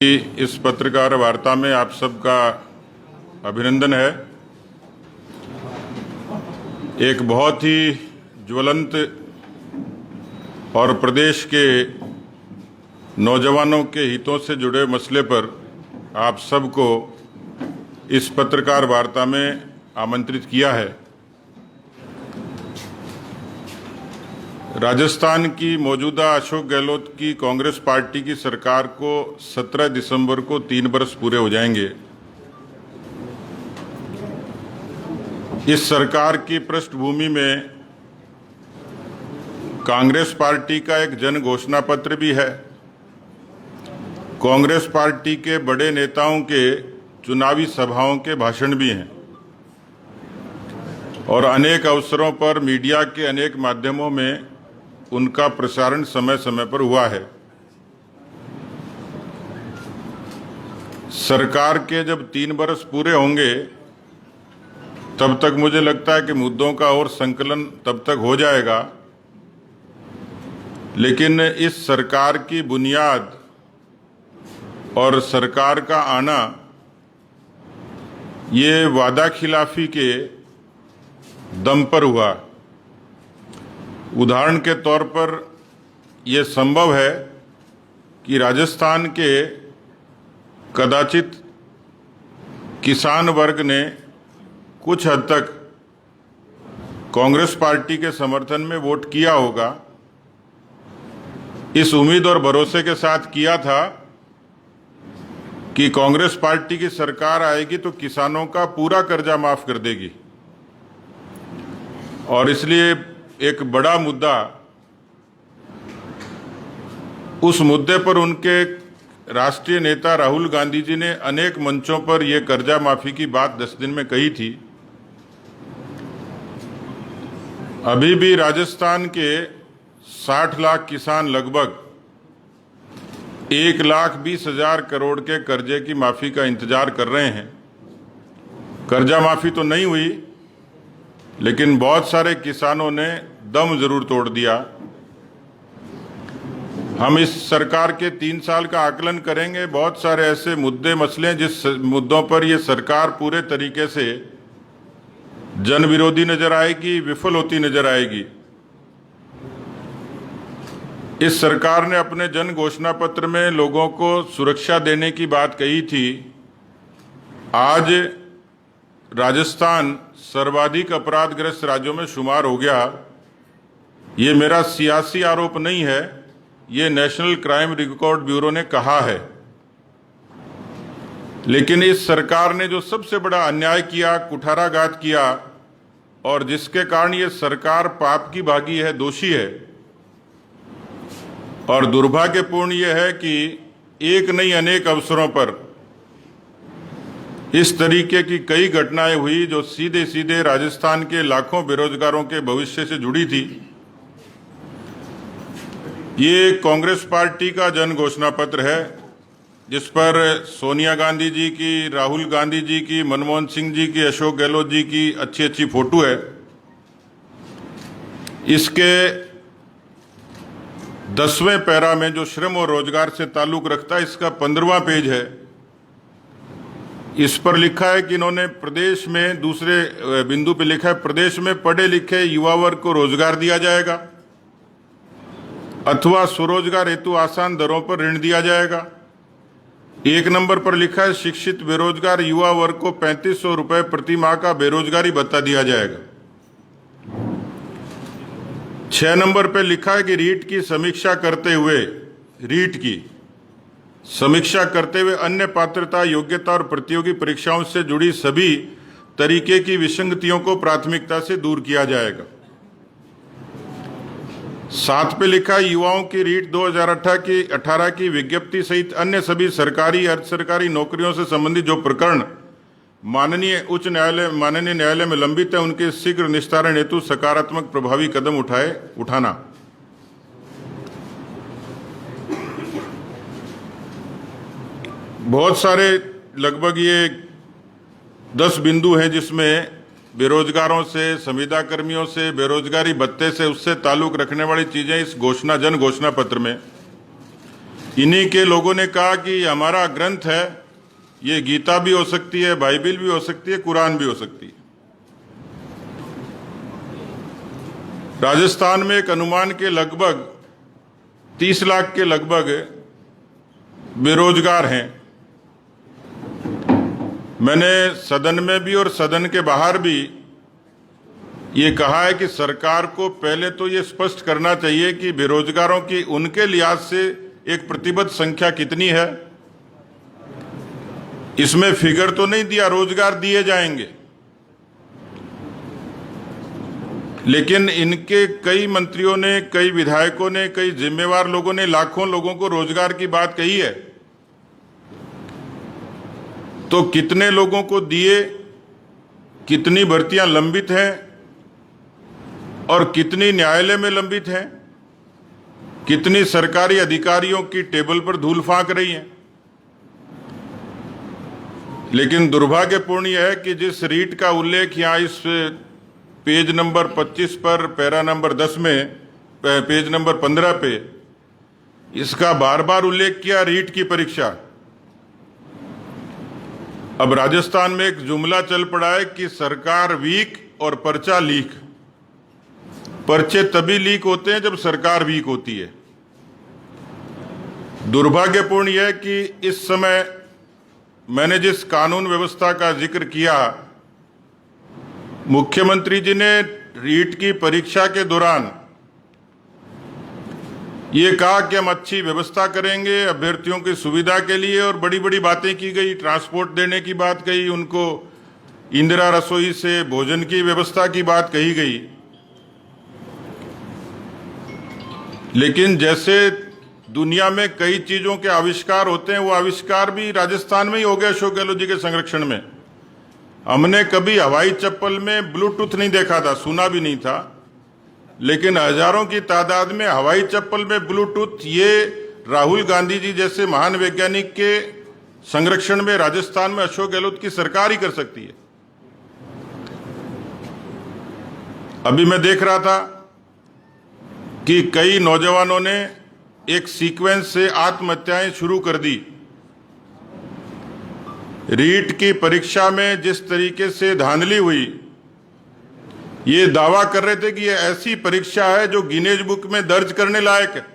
इस पत्रकार वार्ता में आप सबका अभिनंदन है। एक बहुत ही ज्वलंत और प्रदेश के नौजवानों के हितों से जुड़े मसले पर आप सबको इस पत्रकार वार्ता में आमंत्रित किया है। राजस्थान की मौजूदा अशोक गहलोत की कांग्रेस पार्टी की सरकार को 17 दिसंबर को 3 वर्ष पूरे हो जाएंगे। इस सरकार की पृष्ठभूमि में कांग्रेस पार्टी का एक जन घोषणा पत्र भी है। कांग्रेस पार्टी के बड़े नेताओं के चुनावी सभाओं के भाषण भी हैं और अनेक अवसरों पर मीडिया के अनेक माध्यमों में उनका प्रसारण समय समय पर हुआ है। सरकार के जब 3 वर्ष पूरे होंगे तब तक मुझे लगता है कि मुद्दों का और संकलन तब तक हो जाएगा, लेकिन इस सरकार की बुनियाद और सरकार का आना ये वादा खिलाफी के दम पर हुआ। उदाहरण के तौर पर यह संभव है कि राजस्थान के कदाचित किसान वर्ग ने कुछ हद तक कांग्रेस पार्टी के समर्थन में वोट किया होगा। इस उम्मीद और भरोसे के साथ किया था कि कांग्रेस पार्टी की सरकार आएगी तो किसानों का पूरा कर्जा माफ कर देगी, और इसलिए एक बड़ा मुद्दा, उस मुद्दे पर उनके राष्ट्रीय नेता राहुल गांधी जी ने अनेक मंचों पर यह कर्जा माफी की बात 10 दिन में कही थी। अभी भी राजस्थान के 60 लाख किसान लगभग 1,20,000 करोड़ के कर्जे की माफी का इंतजार कर रहे हैं। कर्जा माफी तो नहीं हुई, लेकिन बहुत सारे किसानों ने दम जरूर तोड़ दिया। हम इस सरकार के 3 साल का आकलन करेंगे। बहुत सारे ऐसे मुद्दे मसले हैं जिस मुद्दों पर यह सरकार पूरे तरीके से जन विरोधी नजर आएगी, विफल होती नजर आएगी। इस सरकार ने अपने जन घोषणा पत्र में लोगों को सुरक्षा देने की बात कही थी। आज राजस्थान सर्वाधिक अपराधग्रस्त राज्यों में शुमार हो गया। ये मेरा सियासी आरोप नहीं है, ये नेशनल क्राइम रिकॉर्ड ब्यूरो ने कहा है। लेकिन इस सरकार ने जो सबसे बड़ा अन्याय किया, कुठाराघात किया, और जिसके कारण ये सरकार पाप की भागी है, दोषी है, और दुर्भाग्यपूर्ण यह है कि एक नहीं अनेक अवसरों पर इस तरीके की कई घटनाएं हुई जो सीधे सीधे राजस्थान के लाखों बेरोजगारों के भविष्य से जुड़ी थी। ये कांग्रेस पार्टी का जन घोषणा पत्र है, जिस पर सोनिया गांधी जी की, राहुल गांधी जी की, मनमोहन सिंह जी की, अशोक गहलोत जी की अच्छी अच्छी फोटो है। इसके 10वें पैरा में जो श्रम और रोजगार से ताल्लुक रखता है, इसका 15वां पेज है। इस पर लिखा है कि इन्होंने प्रदेश में, दूसरे बिंदु पे लिखा है, प्रदेश में पढ़े लिखे युवा वर्ग को रोजगार दिया जाएगा अथवा स्वरोजगार हेतु आसान दरों पर ऋण दिया जाएगा। 1 नंबर पर लिखा है शिक्षित बेरोजगार युवा वर्ग को 3500 रुपए प्रति माह का बेरोजगारी भत्ता दिया जाएगा। 6 नंबर पर लिखा है कि रीट की समीक्षा करते हुए अन्य पात्रता, योग्यता और प्रतियोगी परीक्षाओं से जुड़ी सभी तरीके की विसंगतियों को प्राथमिकता से दूर किया जाएगा। 7 पे लिखा है युवाओं की रीट 2018 की विज्ञप्ति सहित अन्य सभी सरकारी अर्ध सरकारी नौकरियों से संबंधित जो प्रकरण माननीय न्यायालय में लंबित है, उनके शीघ्र निस्तारण हेतु सकारात्मक प्रभावी कदम उठाना। बहुत सारे, लगभग ये 10 बिंदु हैं जिसमें बेरोजगारों से, संविदा कर्मियों से, बेरोजगारी भत्ते से, उससे ताल्लुक रखने वाली चीजें इस जन घोषणा पत्र में इन्हीं के लोगों ने कहा कि हमारा ग्रंथ है, ये गीता भी हो सकती है, बाइबिल भी हो सकती है, कुरान भी हो सकती है। राजस्थान में एक अनुमान के लगभग 30 लाख के लगभग बेरोजगार हैं। मैंने सदन में भी और सदन के बाहर भी ये कहा है कि सरकार को पहले तो ये स्पष्ट करना चाहिए कि बेरोजगारों की उनके लिहाज से एक प्रतिबद्ध संख्या कितनी है। इसमें फिगर तो नहीं दिया, रोजगार दिए जाएंगे, लेकिन इनके कई मंत्रियों ने, कई विधायकों ने, कई जिम्मेवार लोगों ने लाखों लोगों को रोजगार की बात कही है। तो कितने लोगों को दिए, कितनी भर्तियां लंबित हैं और कितनी न्यायालय में लंबित हैं, कितनी सरकारी अधिकारियों की टेबल पर धूल फांक रही हैं। लेकिन दुर्भाग्यपूर्ण यह है कि जिस रीट का उल्लेख यहाँ इस पेज नंबर 25 पर, पैरा नंबर 10 में, पेज नंबर 15 पे इसका बार बार उल्लेख किया, रीट की परीक्षा। अब राजस्थान में एक जुमला चल पड़ा है कि सरकार वीक और पर्चा लीक। पर्चे तभी लीक होते हैं जब सरकार वीक होती है। दुर्भाग्यपूर्ण यह है कि इस समय मैंने जिस कानून व्यवस्था का जिक्र किया, मुख्यमंत्री जी ने रीट की परीक्षा के दौरान ये कहा कि हम अच्छी व्यवस्था करेंगे अभ्यर्थियों की सुविधा के लिए, और बड़ी बड़ी बातें की गई। ट्रांसपोर्ट देने की बात कही, उनको इंदिरा रसोई से भोजन की व्यवस्था की बात कही गई। लेकिन जैसे दुनिया में कई चीजों के आविष्कार होते हैं, वो आविष्कार भी राजस्थान में ही हो गया अशोक गहलोत जी के संरक्षण में। हमने कभी हवाई चप्पल में ब्लूटूथ नहीं देखा था, सुना भी नहीं था, लेकिन हजारों की तादाद में हवाई चप्पल में ब्लूटूथ, ये राहुल गांधी जी जैसे महान वैज्ञानिक के संरक्षण में राजस्थान में अशोक गहलोत की सरकार ही कर सकती है। अभी मैं देख रहा था कि कई नौजवानों ने एक सीक्वेंस से आत्महत्याएं शुरू कर दी। रीट की परीक्षा में जिस तरीके से धांधली हुई, ये दावा कर रहे थे कि ये ऐसी परीक्षा है जो गिनीज बुक में दर्ज करने लायक है।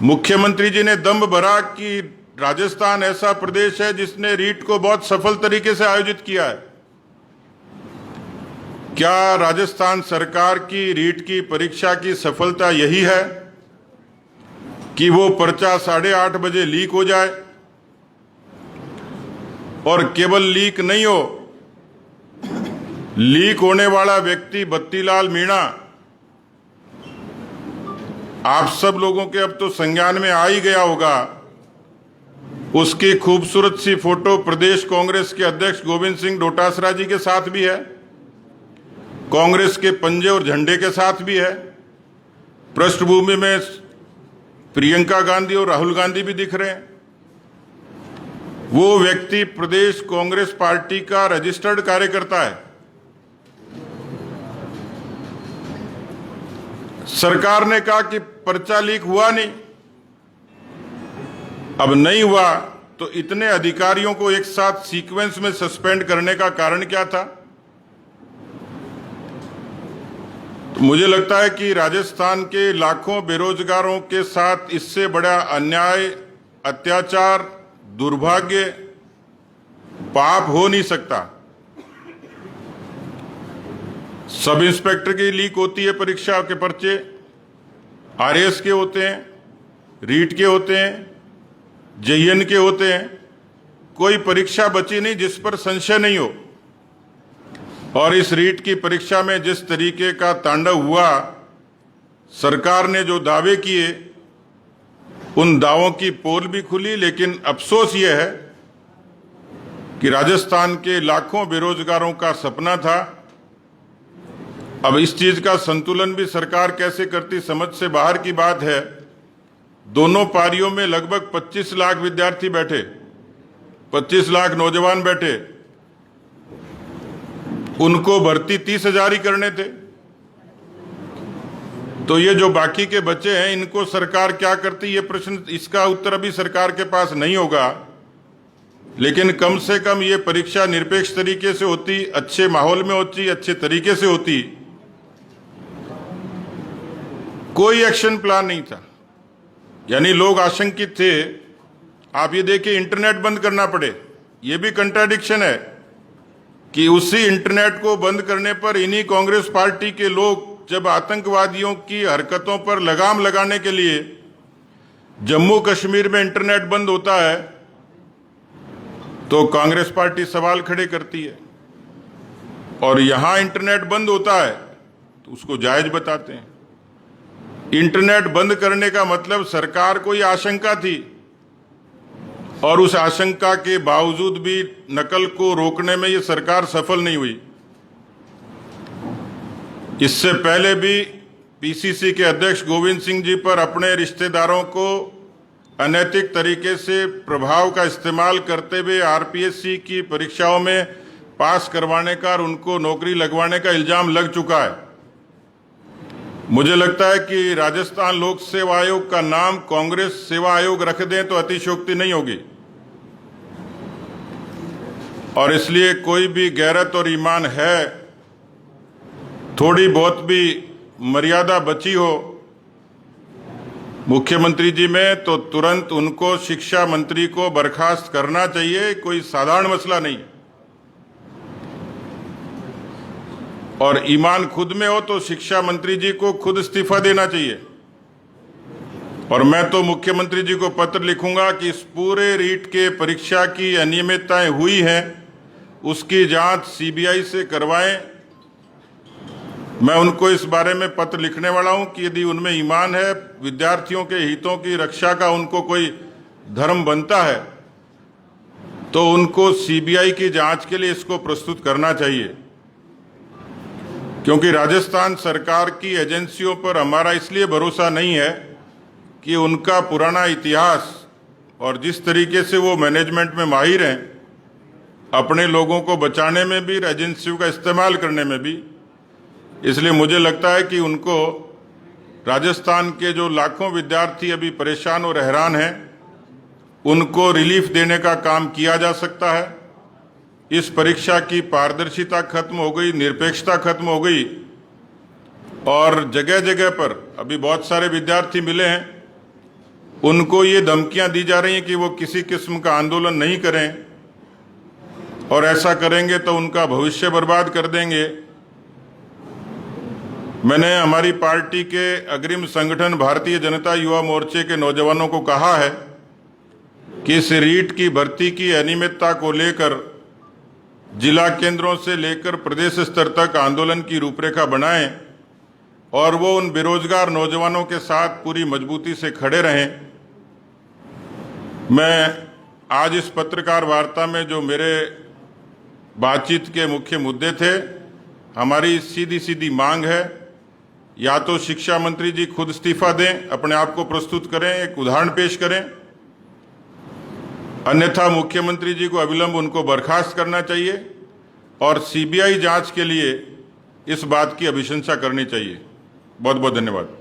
मुख्यमंत्री जी ने दम भरा कि राजस्थान ऐसा प्रदेश है जिसने रीट को बहुत सफल तरीके से आयोजित किया है। क्या राजस्थान सरकार की रीट की परीक्षा की सफलता यही है कि वो पर्चा 8:30 बजे लीक हो जाए? और केवल लीक नहीं हो, लीक होने वाला व्यक्ति बत्तीलाल मीणा, आप सब लोगों के अब तो संज्ञान में आ ही गया होगा। उसकी खूबसूरत सी फोटो प्रदेश कांग्रेस के अध्यक्ष गोविंद सिंह डोटासरा जी के साथ भी है, कांग्रेस के पंजे और झंडे के साथ भी है। पृष्ठभूमि में प्रियंका गांधी और राहुल गांधी भी दिख रहे हैं। वो व्यक्ति प्रदेश कांग्रेस पार्टी का रजिस्टर्ड कार्यकर्ता है। सरकार ने कहा कि पर्चा लीक हुआ नहीं। अब नहीं हुआ तो इतने अधिकारियों को एक साथ सीक्वेंस में सस्पेंड करने का कारण क्या था? तो मुझे लगता है कि राजस्थान के लाखों बेरोजगारों के साथ इससे बड़ा अन्याय, अत्याचार, दुर्भाग्य, पाप हो नहीं सकता। सब इंस्पेक्टर की लीक होती है परीक्षा के पर्चे, आरएएस के होते हैं, रीट के होते हैं, जेईएन के होते हैं। कोई परीक्षा बची नहीं जिस पर संशय नहीं हो। और इस रीट की परीक्षा में जिस तरीके का तांडव हुआ, सरकार ने जो दावे किए, उन दावों की पोल भी खुली। लेकिन अफसोस यह है कि राजस्थान के लाखों बेरोजगारों का सपना था। अब इस चीज का संतुलन भी सरकार कैसे करती, समझ से बाहर की बात है। दोनों पारियों में लगभग 25 लाख विद्यार्थी बैठे, 25 लाख नौजवान बैठे, उनको भर्ती 30,000 ही करने थे। तो ये जो बाकी के बच्चे हैं इनको सरकार क्या करती, ये प्रश्न, इसका उत्तर अभी सरकार के पास नहीं होगा। लेकिन कम से कम ये परीक्षा निरपेक्ष तरीके से होती, अच्छे माहौल में होती, अच्छे तरीके से होती। कोई एक्शन प्लान नहीं था, यानी लोग आशंकित थे। आप ये देखिए, इंटरनेट बंद करना पड़े, ये भी कंट्राडिक्शन है कि उसी इंटरनेट को बंद करने पर इन्हीं कांग्रेस पार्टी के लोग जब आतंकवादियों की हरकतों पर लगाम लगाने के लिए जम्मू कश्मीर में इंटरनेट बंद होता है तो कांग्रेस पार्टी सवाल खड़े करती है, और यहां इंटरनेट बंद होता है तो उसको जायज बताते हैं। इंटरनेट बंद करने का मतलब सरकार को यह आशंका थी, और उस आशंका के बावजूद भी नकल को रोकने में ये सरकार सफल नहीं हुई। इससे पहले भी पीसीसी के अध्यक्ष गोविंद सिंह जी पर अपने रिश्तेदारों को अनैतिक तरीके से प्रभाव का इस्तेमाल करते हुए आरपीएससी की परीक्षाओं में पास करवाने का और उनको नौकरी लगवाने का इल्जाम लग चुका है। मुझे लगता है कि राजस्थान लोक सेवा आयोग का नाम कांग्रेस सेवा आयोग रख दें तो अतिशयोक्ति नहीं होगी, और इसलिए कोई भी गैरत और ईमान है, थोड़ी बहुत भी मर्यादा बची हो मुख्यमंत्री जी में, तो तुरंत उनको शिक्षा मंत्री को बर्खास्त करना चाहिए। कोई साधारण मसला नहीं, और ईमान खुद में हो तो शिक्षा मंत्री जी को खुद इस्तीफा देना चाहिए। और मैं तो मुख्यमंत्री जी को पत्र लिखूंगा कि इस पूरे रीट के परीक्षा की अनियमितताएं हुई हैं, उसकी जांच सीबीआई से करवाएं। मैं उनको इस बारे में पत्र लिखने वाला हूं कि यदि उनमें ईमान है, विद्यार्थियों के हितों की रक्षा का उनको कोई धर्म बनता है, तो उनको सीबीआई की जांच के लिए इसको प्रस्तुत करना चाहिए। क्योंकि राजस्थान सरकार की एजेंसियों पर हमारा इसलिए भरोसा नहीं है कि उनका पुराना इतिहास और जिस तरीके से वो मैनेजमेंट में माहिर हैं, अपने लोगों को बचाने में भी, एजेंसियों का इस्तेमाल करने में भी। इसलिए मुझे लगता है कि उनको, राजस्थान के जो लाखों विद्यार्थी अभी परेशान और हैरान हैं, उनको रिलीफ देने का काम किया जा सकता है। इस परीक्षा की पारदर्शिता खत्म हो गई, निरपेक्षता खत्म हो गई, और जगह जगह पर अभी बहुत सारे विद्यार्थी मिले हैं, उनको ये धमकियां दी जा रही हैं कि वो किसी किस्म का आंदोलन नहीं करें, और ऐसा करेंगे तो उनका भविष्य बर्बाद कर देंगे। मैंने हमारी पार्टी के अग्रिम संगठन भारतीय जनता युवा मोर्चे के नौजवानों को कहा है कि इस रीट की भर्ती की अनियमितता को लेकर जिला केंद्रों से लेकर प्रदेश स्तर तक आंदोलन की रूपरेखा बनाएं, और वो उन बेरोजगार नौजवानों के साथ पूरी मजबूती से खड़े रहें। मैं आज इस पत्रकार वार्ता में जो मेरे बातचीत के मुख्य मुद्दे थे, हमारी सीधी सीधी मांग है, या तो शिक्षा मंत्री जी खुद इस्तीफा दें, अपने आप को प्रस्तुत करें, एक उदाहरण पेश करें, अन्यथा मुख्यमंत्री जी को अविलंब उनको बर्खास्त करना चाहिए, और सीबीआई जांच के लिए इस बात की अभिशंसा करनी चाहिए। बहुत बहुत धन्यवाद।